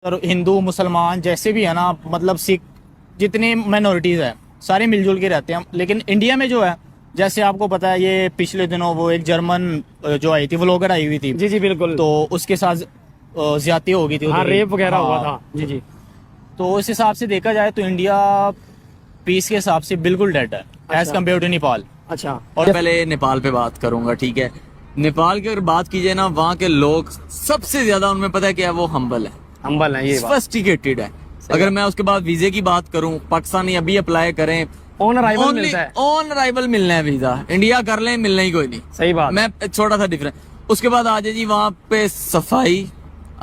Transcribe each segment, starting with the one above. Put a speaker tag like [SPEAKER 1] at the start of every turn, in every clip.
[SPEAKER 1] और हिंदू मुसलमान जैसे भी है ना, मतलब सिख, जितने माइनॉरिटीज़ है सारे मिलजुल के रहते हैं। लेकिन इंडिया में जो है, जैसे आपको पता है, ये पिछले दिनों वो एक जर्मन जो आई थी, व्लॉगर आई हुई थी,
[SPEAKER 2] जी जी बिल्कुल,
[SPEAKER 1] तो उसके साथ ज्यादती हो गई थी,
[SPEAKER 2] हाँ रेप वगैरह हुआ
[SPEAKER 1] हाँ।
[SPEAKER 2] था। जी जी।
[SPEAKER 1] तो उस हिसाब से देखा जाए तो इंडिया पीस के हिसाब से बिल्कुल डेड है एज कम्पेयर टू नेपाल।
[SPEAKER 2] अच्छा,
[SPEAKER 3] और पहले नेपाल पे बात करूंगा, ठीक है। नेपाल की अगर बात की जाए ना, वहाँ के लोग सबसे ज्यादा, उनमें पता है क्या है, वो हम्बल है,
[SPEAKER 2] हम्बल है ये बात।
[SPEAKER 3] सोफिस्टिकेटेड है। अगर मैं उसके बाद वीजे की बात करूं, पाकिस्तानी अभी अप्लाई करें,
[SPEAKER 2] ऑन अराइवल मिलता है।
[SPEAKER 3] ऑन अराइवल मिलना है वीजा, इंडिया कर लें, मिलना ही कोई नहीं।
[SPEAKER 2] सही बात।
[SPEAKER 3] मैं छोटा सा डिफरेंस, उसके बाद आ जाए जी वहाँ पे सफाई।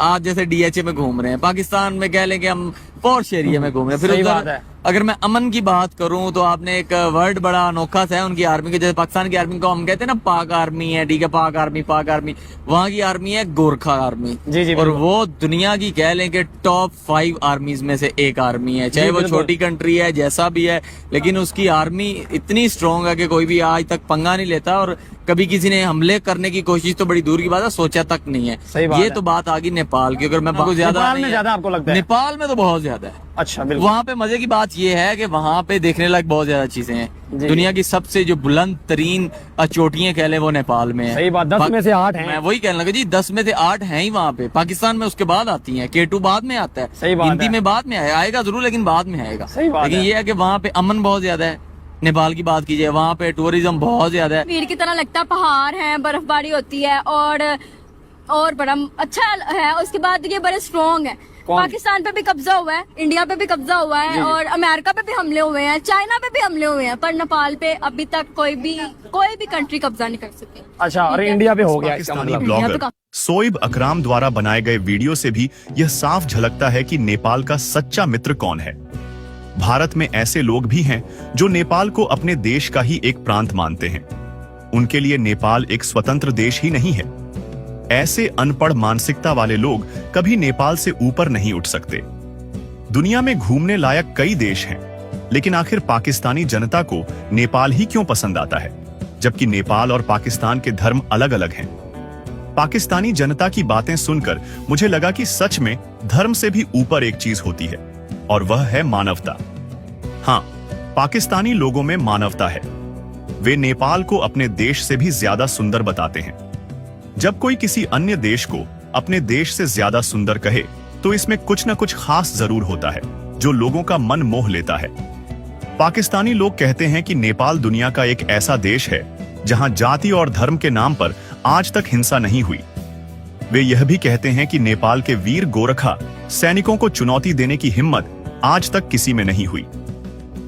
[SPEAKER 3] आज जैसे डीएचए में घूम रहे हैं, पाकिस्तान में कह लें कि हम पॉश एरिया में घूम रहे हैं। फिर
[SPEAKER 2] सही
[SPEAKER 3] उधर
[SPEAKER 2] बात है।
[SPEAKER 3] अगर मैं अमन की बात करूं तो आपने एक वर्ड बड़ा अनोखा सा है उनकी आर्मी के, जैसे पाकिस्तान की आर्मी को हम कहते हैं ना पाक आर्मी है, ठीक है, पाक आर्मी, पाक आर्मी। वहां की आर्मी है गोरखा आर्मी।
[SPEAKER 2] जी जी,
[SPEAKER 3] और वो दुनिया की कह लें कि टॉप 5 आर्मीज में से एक आर्मी है, चाहे वो छोटी कंट्री है जैसा भी है, लेकिन उसकी आर्मी इतनी स्ट्रॉन्ग है कि कोई भी आज तक पंगा नहीं लेता। और कभी किसी ने हमले करने की कोशिश तो बड़ी दूर की बात है, सोचा तक नहीं है।
[SPEAKER 2] सही बात
[SPEAKER 3] ये
[SPEAKER 2] है।
[SPEAKER 3] तो बात आ गई नेपाल की। अगर मैं बहुत ज्यादा
[SPEAKER 2] नेपाल
[SPEAKER 3] नहीं
[SPEAKER 2] में
[SPEAKER 3] है।
[SPEAKER 2] ज्यादा आपको लगता है?
[SPEAKER 3] नेपाल में तो बहुत ज्यादा है।
[SPEAKER 2] अच्छा बिल्कुल।
[SPEAKER 3] वहाँ पे मजे की बात ये है कि वहाँ पे देखने लायक बहुत ज्यादा चीजें हैं। दुनिया की सबसे जो बुलंद तरीन चोटियां कह ले वो नेपाल में है।
[SPEAKER 2] सही बात, 10 में से 8 हैं।
[SPEAKER 3] मैं वही कहने लगा जी, 10 में से 8 हैं ही वहाँ पे। पाकिस्तान में उसके बाद आती हैं, K2 बाद में आता है।
[SPEAKER 2] सही बात
[SPEAKER 3] हिंदी
[SPEAKER 2] है।
[SPEAKER 3] में बाद में आएगा जरूर, लेकिन बाद में आएगा।
[SPEAKER 2] सही बात
[SPEAKER 3] लेकिन
[SPEAKER 2] है।
[SPEAKER 3] ये है कि वहाँ पे अमन बहुत ज्यादा है। नेपाल की बात कीजिए, वहाँ पे टूरिज्म बहुत ज्यादा है।
[SPEAKER 4] भीड़ की तरह लगता है, पहाड़ है, बर्फबारी होती है और बड़ा अच्छा है। उसके बाद ये बड़े स्ट्रॉन्ग है। पाकिस्तान पे भी कब्जा हुआ है, इंडिया पे भी कब्जा हुआ है, और अमेरिका पे भी हमले हुए हैं, चाइना पे भी हमले हुए हैं, पर नेपाल पे अभी तक कोई भी कंट्री कब्जा नहीं कर सकी।
[SPEAKER 2] अच्छा, और इंडिया पे हो गया इसका
[SPEAKER 5] पाकिस्तानी
[SPEAKER 2] मतलब।
[SPEAKER 5] ब्लॉगर सोइब अकराम द्वारा बनाए गए वीडियो से भी यह साफ झलकता है कि नेपाल का सच्चा मित्र कौन है। भारत में ऐसे लोग भी हैं जो नेपाल को अपने देश का ही एक प्रांत मानते हैं। उनके लिए नेपाल एक स्वतंत्र देश ही नहीं है। ऐसे अनपढ़ मानसिकता वाले लोग कभी नेपाल से ऊपर नहीं उठ सकते। दुनिया में घूमने लायक कई देश हैं, लेकिन आखिर पाकिस्तानी जनता को नेपाल ही क्यों पसंद आता है, जबकि नेपाल और पाकिस्तान के धर्म अलग अलग हैं। पाकिस्तानी जनता की बातें सुनकर मुझे लगा कि सच में धर्म से भी ऊपर एक चीज होती है, और वह है मानवता। हाँ, पाकिस्तानी लोगों में मानवता है। वे नेपाल को अपने देश से भी ज्यादा सुंदर बताते हैं। जब कोई किसी अन्य देश को अपने देश से ज्यादा सुंदर कहे, तो इसमें कुछ न कुछ खास जरूर होता है जो लोगों का मन मोह लेता है। पाकिस्तानी लोग कहते हैं कि नेपाल दुनिया का एक ऐसा देश है जहां जाति और धर्म के नाम पर आज तक हिंसा नहीं हुई। वे यह भी कहते हैं कि नेपाल के वीर गोरखा सैनिकों को चुनौती देने की हिम्मत आज तक किसी में नहीं हुई।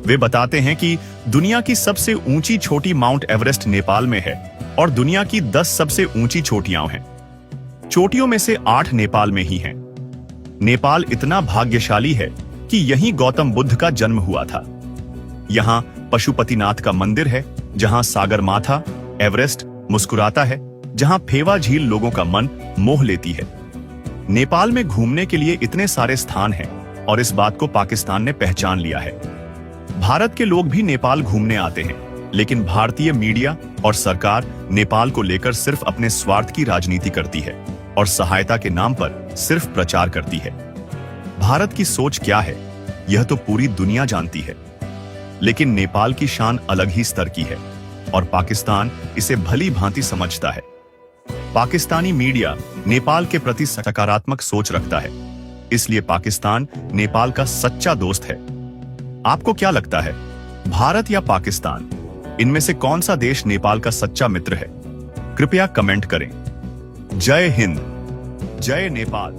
[SPEAKER 5] वे बताते हैं कि दुनिया की सबसे ऊंची चोटी माउंट एवरेस्ट नेपाल में है, और दुनिया की 10 सबसे ऊंची चोटियां हैं। चोटियों में से 8 नेपाल में ही हैं। नेपाल इतना भाग्यशाली है कि यहीं गौतम बुद्ध का जन्म हुआ था। यहाँ पशुपतिनाथ का मंदिर है, जहां सागर माथा एवरेस्ट मुस्कुराता है, जहां फेवा झील लोगों का मन मोह लेती है। नेपाल में घूमने के लिए इतने सारे स्थान हैं, और इस बात को पाकिस्तान ने पहचान लिया है। भारत के लोग भी नेपाल घूमने आते हैं, लेकिन भारतीय मीडिया और सरकार नेपाल को लेकर सिर्फ अपने स्वार्थ की राजनीति करती है और सहायता के नाम पर सिर्फ प्रचार करती है। भारत की सोच क्या है, यह तो पूरी दुनिया जानती है, लेकिन नेपाल की शान अलग ही स्तर की है, और पाकिस्तान इसे भली भांति समझता है। पाकिस्तानी मीडिया नेपाल के प्रति सकारात्मक सोच रखता है, इसलिए पाकिस्तान नेपाल का सच्चा दोस्त है। आपको क्या लगता है, भारत या पाकिस्तान, इनमें से कौन सा देश नेपाल का सच्चा मित्र है? कृपया कमेंट करें। जय हिंद, जय नेपाल।